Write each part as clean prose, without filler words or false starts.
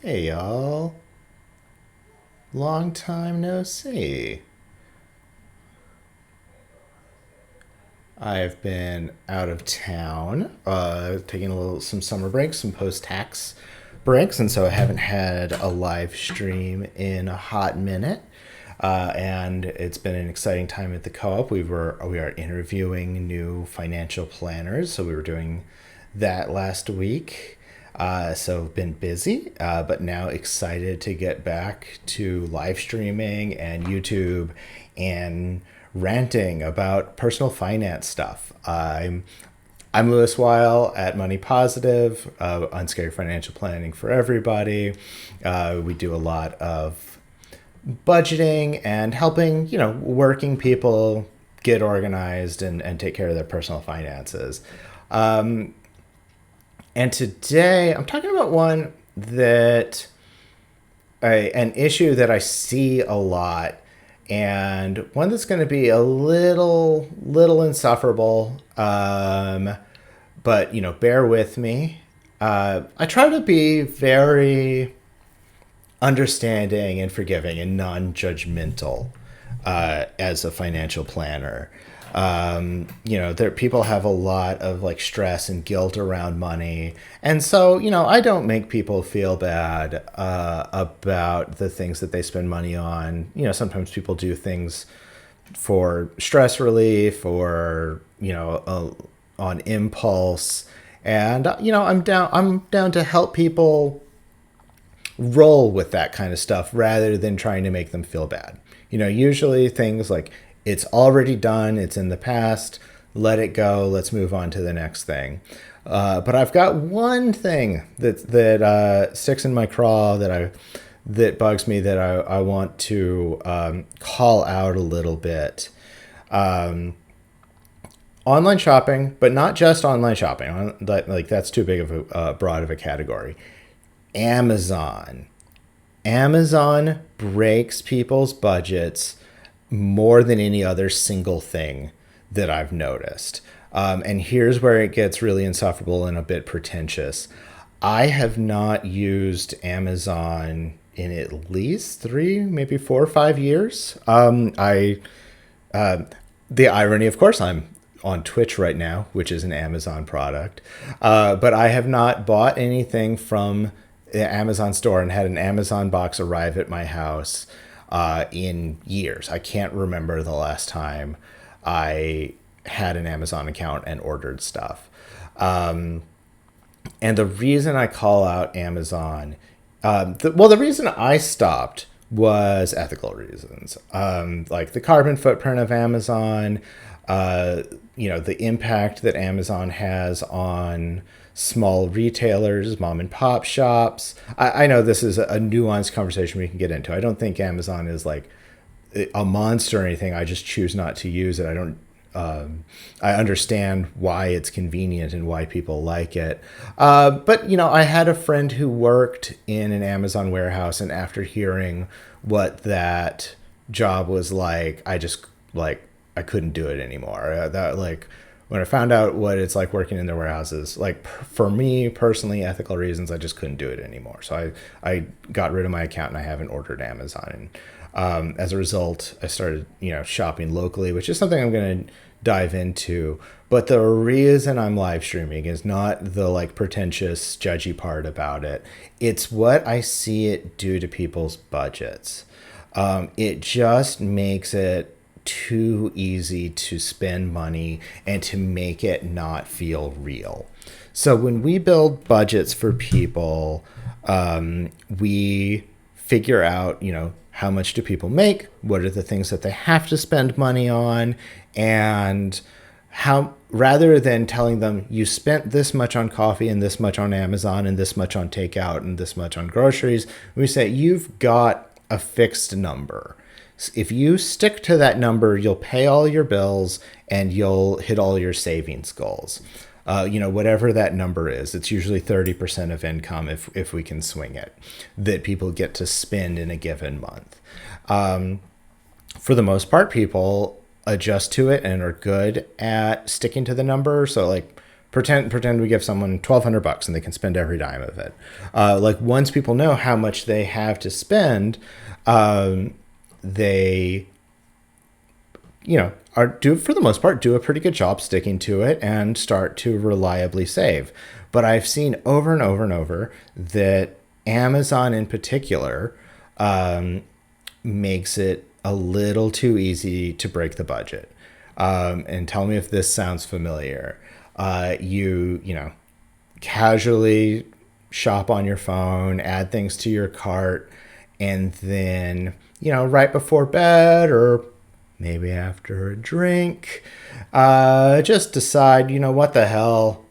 Hey y'all, long time no see. I've been out of town, taking some summer breaks, some post-tax breaks, and so I haven't had a live stream in a hot minute. And it's been an exciting time at the co-op. We are interviewing new financial planners, so we were doing that last week. So been busy, but now excited to get back to live streaming and YouTube and ranting about personal finance stuff. I'm Lewis Weil at Money Positive, Unscary Financial Planning for Everybody. We do a lot of budgeting and helping, working people get organized and take care of their personal finances. And today I'm talking about an issue that I see a lot, and one that's going to be a little insufferable. But bear with me. I try to be very understanding and forgiving and non-judgmental as a financial planner. There people have a lot of like stress and guilt around money, and so I don't make people feel bad about the things that they spend money on. Sometimes people do things for stress relief or on impulse, and I'm down to help people roll with that kind of stuff rather than trying to make them feel bad. Usually things like it's already done, it's in the past, let it go, let's move on to the next thing. But I've got one thing that sticks in my craw that bugs me that I want to call out a little bit. Online shopping, but not just online shopping. Like that's too big of a broad of a category. Amazon. Amazon breaks people's budgets more than any other single thing that I've noticed. And here's where it gets really insufferable and a bit pretentious. I have not used Amazon in at least 3, maybe 4 or 5 years. The irony, of course, I'm on Twitch right now, which is an Amazon product. But I have not bought anything from the Amazon store and had an Amazon box arrive at my house in years. I can't remember the last time I had an Amazon account and ordered stuff. And the reason I call out Amazon, the reason I stopped was ethical reasons. Like the carbon footprint of Amazon, the impact that Amazon has on small retailers, mom and pop shops. I know this is a nuanced conversation we can get into. I don't think Amazon is like a monster or anything. I just choose not to use it. I understand why it's convenient and why people like it. But I had a friend who worked in an Amazon warehouse, and after hearing what that job was like, I couldn't do it anymore. When I found out what it's like working in their warehouses, for me personally, ethical reasons, I just couldn't do it anymore. So I got rid of my account and I haven't ordered Amazon. And as a result, I started, shopping locally, which is something I'm going to dive into. But the reason I'm live streaming is not the pretentious, judgy part about it. It's what I see it do to people's budgets. It just makes it too easy to spend money and to make it not feel real. So when we build budgets for people, we figure out, how much do people make? What are the things that they have to spend money on? And how, rather than telling them you spent this much on coffee and this much on Amazon and this much on takeout and this much on groceries, we say you've got a fixed number. If you stick to that number, you'll pay all your bills and you'll hit all your savings goals. Whatever that number is, it's usually 30% of income if we can swing it, that people get to spend in a given month. For the most part, people adjust to it and are good at sticking to the number. So Pretend we give someone $1,200 and they can spend every dime of it. Like once people know how much they have to spend, they are do for the most part do a pretty good job sticking to it and start to reliably save. But I've seen over and over and over that Amazon in particular makes it a little too easy to break the budget. And tell me if this sounds familiar. You casually shop on your phone, add things to your cart, and then right before bed or maybe after a drink, just decide, what the hell,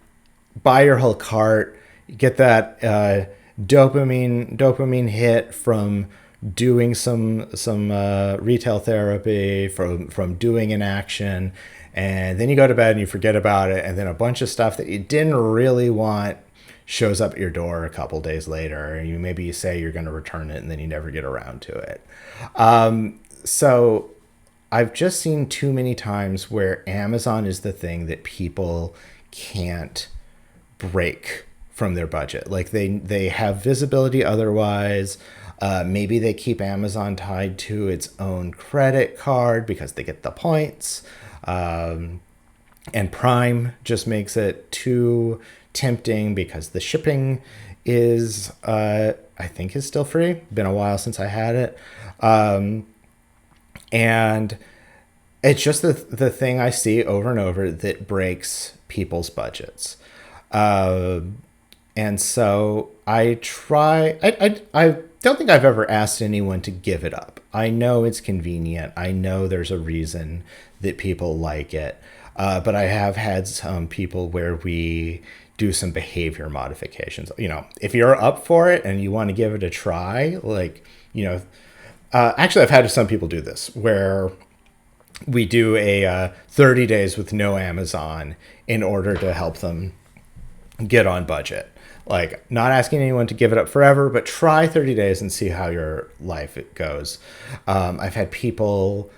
buy your whole cart, get that dopamine hit from doing some retail therapy, from doing an action, and then you go to bed and you forget about it, and then a bunch of stuff that you didn't really want shows up at your door a couple days later, and maybe you say you're going to return it and then you never get around to it. So I've just seen too many times where Amazon is the thing that people can't break from their budget. Like they have visibility otherwise. Maybe they keep Amazon tied to its own credit card because they get the points. And Prime just makes it too tempting because the shipping is, I think, is still free. Been a while since I had it. And it's just the thing I see over and over that breaks people's budgets. And so I don't think I've ever asked anyone to give it up. I know it's convenient. I know there's a reason that people like it. But I have had some people where we do some behavior modifications. If you're up for it and you want to give it a try, actually I've had some people do this where we do a 30 days with no Amazon in order to help them get on budget. Like, not asking anyone to give it up forever, but try 30 days and see how your life goes. I've had people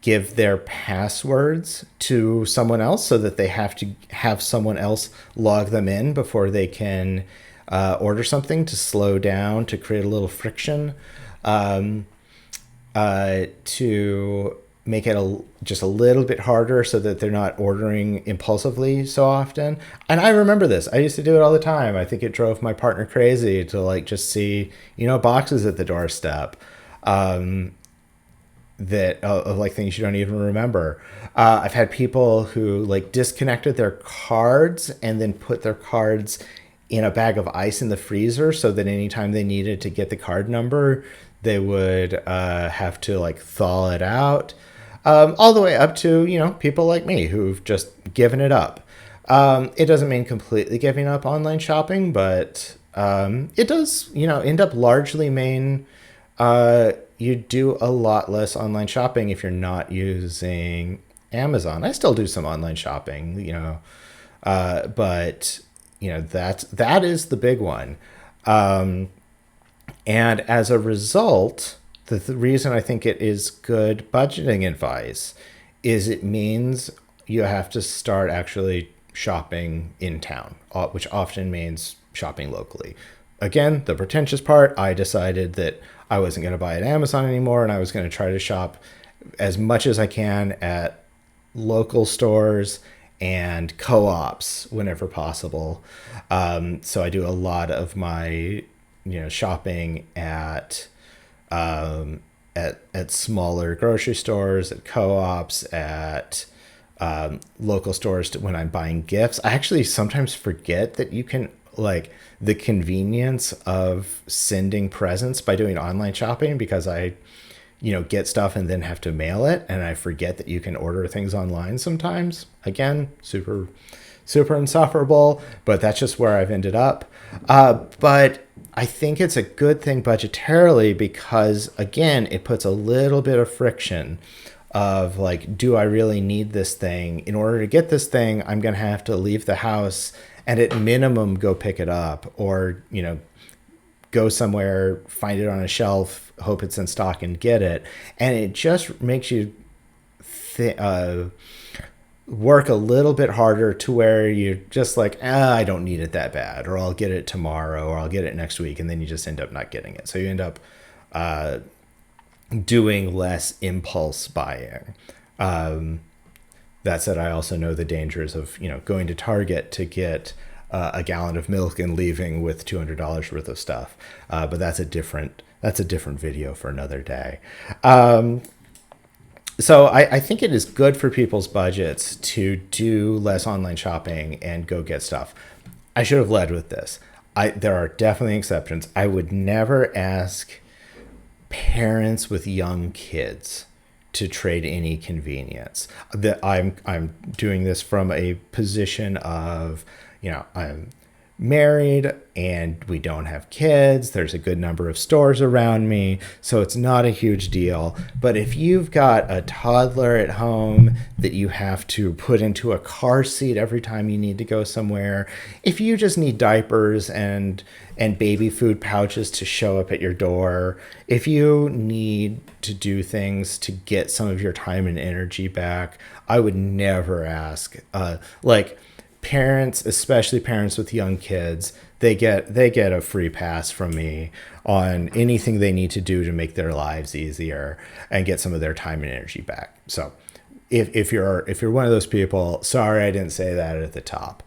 give their passwords to someone else so that they have to have someone else log them in before they can order something, to slow down, to create a little friction, to make it just a little bit harder so that they're not ordering impulsively so often. And I remember this. I used to do it all the time. I think it drove my partner crazy to just see, boxes at the doorstep that of things you don't even remember. I've had people who disconnected their cards and then put their cards in a bag of ice in the freezer so that anytime they needed to get the card number, they would have to thaw it out. All the way up to, people like me who've just given it up. It doesn't mean completely giving up online shopping, but it does, end up largely mean you do a lot less online shopping if you're not using Amazon. I still do some online shopping, but, that is the big one. And as a result, the reason I think it is good budgeting advice is it means you have to start actually shopping in town, which often means shopping locally. Again, the pretentious part, I decided that I wasn't going to buy at Amazon anymore, and I was going to try to shop as much as I can at local stores and co-ops whenever possible. So I do a lot of my shopping at smaller grocery stores, at co-ops, at local stores when I'm buying gifts. I actually sometimes forget that you can the convenience of sending presents by doing online shopping, because I get stuff and then have to mail it, and I forget that you can order things online sometimes. Again, super insufferable, but that's just where I've ended up. But I think it's a good thing budgetarily because, again, it puts a little bit of friction of do I really need this thing? In order to get this thing, I'm going to have to leave the house and at minimum go pick it up, or, go somewhere, find it on a shelf, hope it's in stock and get it. And it just makes you work a little bit harder to where you're just like, I don't need it that bad, or I'll get it tomorrow, or I'll get it next week, and then you just end up not getting it. So you end up doing less impulse buying. That said, I also know the dangers of going to Target to get a gallon of milk and leaving with $200 worth of stuff. But that's a different video for another day. So I think it is good for people's budgets to do less online shopping and go get stuff. I should have led with this. There are definitely exceptions. I would never ask parents with young kids to trade any convenience. That I'm doing this from a position of, I'm married and we don't have kids. There's a good number of stores around me, so it's not a huge deal. But if you've got a toddler at home that you have to put into a car seat every time you need to go somewhere, if you just need diapers and baby food pouches to show up at your door, if you need to do things to get some of your time and energy back, I would never ask like parents, especially parents with young kids, they get a free pass from me on anything they need to do to make their lives easier and get some of their time and energy back. So if you're one of those people, sorry I didn't say that at the top.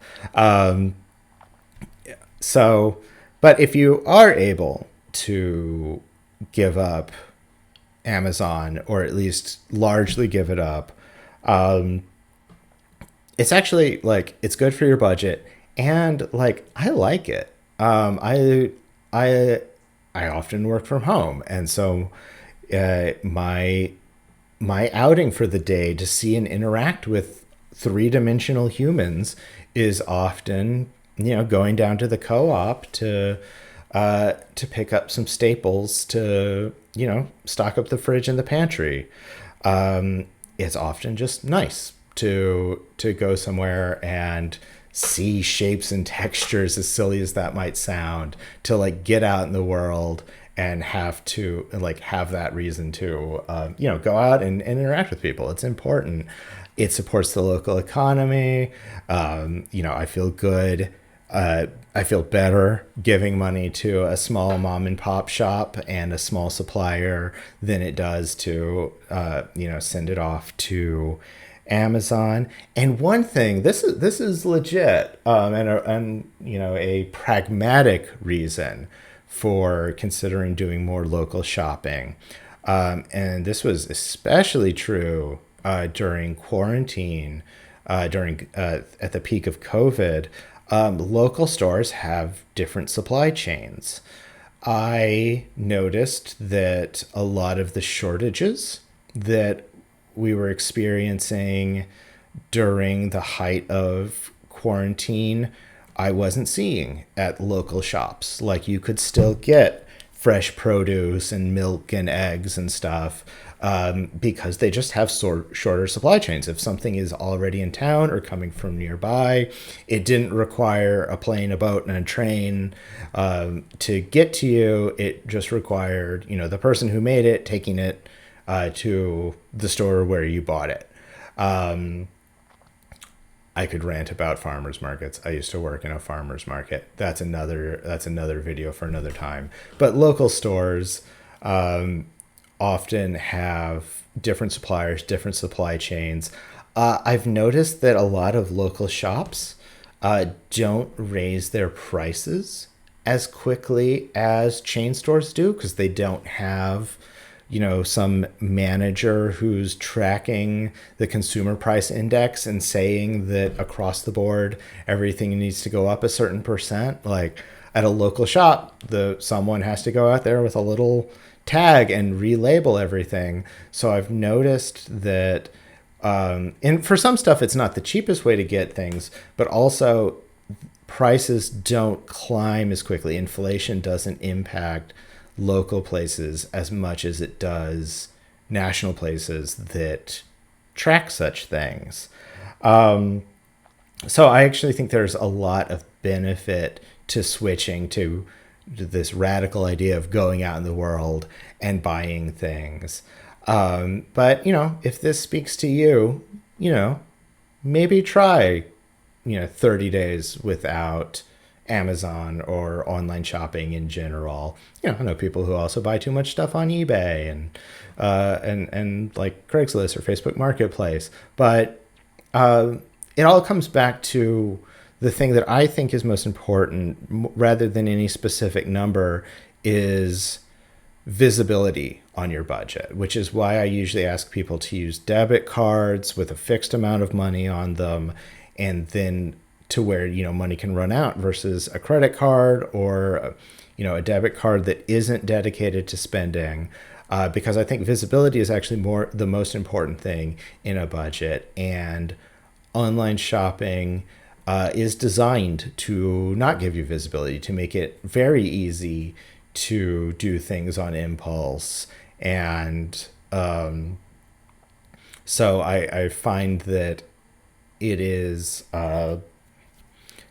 So, but if you are able to give up Amazon, or at least largely give it up, it's actually like it's good for your budget, and like I like it. I often work from home, and so my outing for the day to see and interact with three-dimensional humans is often going down to the co-op to pick up some staples to stock up the fridge and the pantry. It's often just nice to go somewhere and see shapes and textures, as silly as that might sound, to like get out in the world and have that reason to go out and interact with people. It's important. It supports the local economy. I feel good. I feel better giving money to a small mom and pop shop and a small supplier than it does to send it off to Amazon. And one thing, this is legit, and a pragmatic reason for considering doing more local shopping. And this was especially true during quarantine, during at the peak of COVID. Local stores have different supply chains. I noticed that a lot of the shortages that we were experiencing during the height of quarantine, I wasn't seeing at local shops. Like, you could still get fresh produce and milk and eggs and stuff, because they just have shorter supply chains. If something is already in town or coming from nearby, it didn't require a plane, a boat, and a train to get to you. It just required, the person who made it taking it to the store where you bought it. I could rant about farmers markets. I used to work in a farmers market. That's another video for another time. But local stores often have different suppliers, different supply chains. I've noticed that a lot of local shops don't raise their prices as quickly as chain stores do, because they don't have some manager who's tracking the consumer price index and saying that across the board everything needs to go up a certain percent. Like, at a local shop, someone has to go out there with a little tag and relabel everything. So I've noticed that, and for some stuff it's not the cheapest way to get things, but also prices don't climb as quickly. Inflation doesn't impact local places as much as it does national places that track such things. So I actually think there's a lot of benefit to switching to this radical idea of going out in the world and buying things. But if this speaks to you, maybe try 30 days without Amazon or online shopping in general. I know people who also buy too much stuff on eBay and like Craigslist or Facebook Marketplace. But it all comes back to the thing that I think is most important, rather than any specific number, is visibility on your budget, which is why I usually ask people to use debit cards with a fixed amount of money on them, and then to where money can run out, versus a credit card or a debit card that isn't dedicated to spending, because I think visibility is actually the most important thing in a budget. And online shopping is designed to not give you visibility, to make it very easy to do things on impulse. And so I find that it is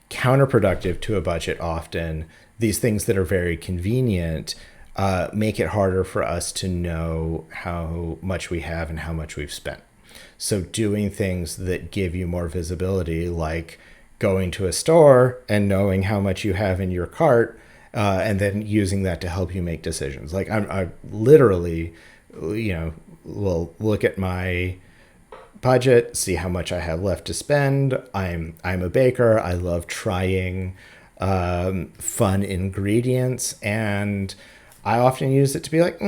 counterproductive to a budget often. These things that are very convenient make it harder for us to know how much we have and how much we've spent. So doing things that give you more visibility, like going to a store and knowing how much you have in your cart, and then using that to help you make decisions. Like I literally, will look at my budget, see how much I have left to spend. I'm a baker. I love trying fun ingredients, and I often use it to be like,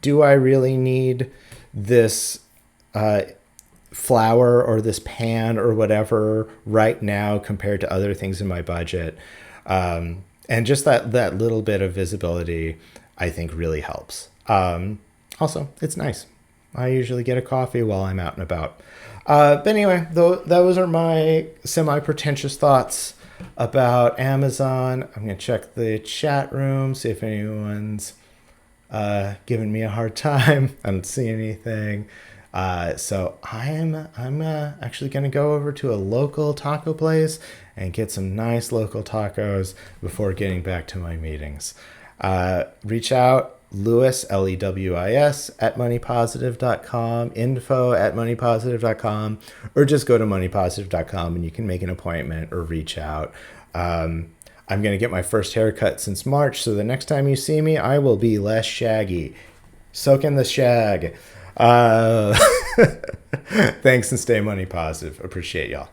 do I really need this flour or this pan or whatever right now compared to other things in my budget? And just that little bit of visibility, I think, really helps. Also, it's nice. I usually get a coffee while I'm out and about. But anyway, those are my semi-pretentious thoughts about Amazon. I'm going to check the chat room, see if anyone's giving me a hard time. I don't see anything. So I'm actually going to go over to a local taco place and get some nice local tacos before getting back to my meetings. Reach out, Lewis, Lewis, at moneypositive.com, info@moneypositive.com, or just go to moneypositive.com and you can make an appointment or reach out. I'm going to get my first haircut since March, so the next time you see me, I will be less shaggy. Soak in the shag. Thanks, and stay money positive. Appreciate y'all.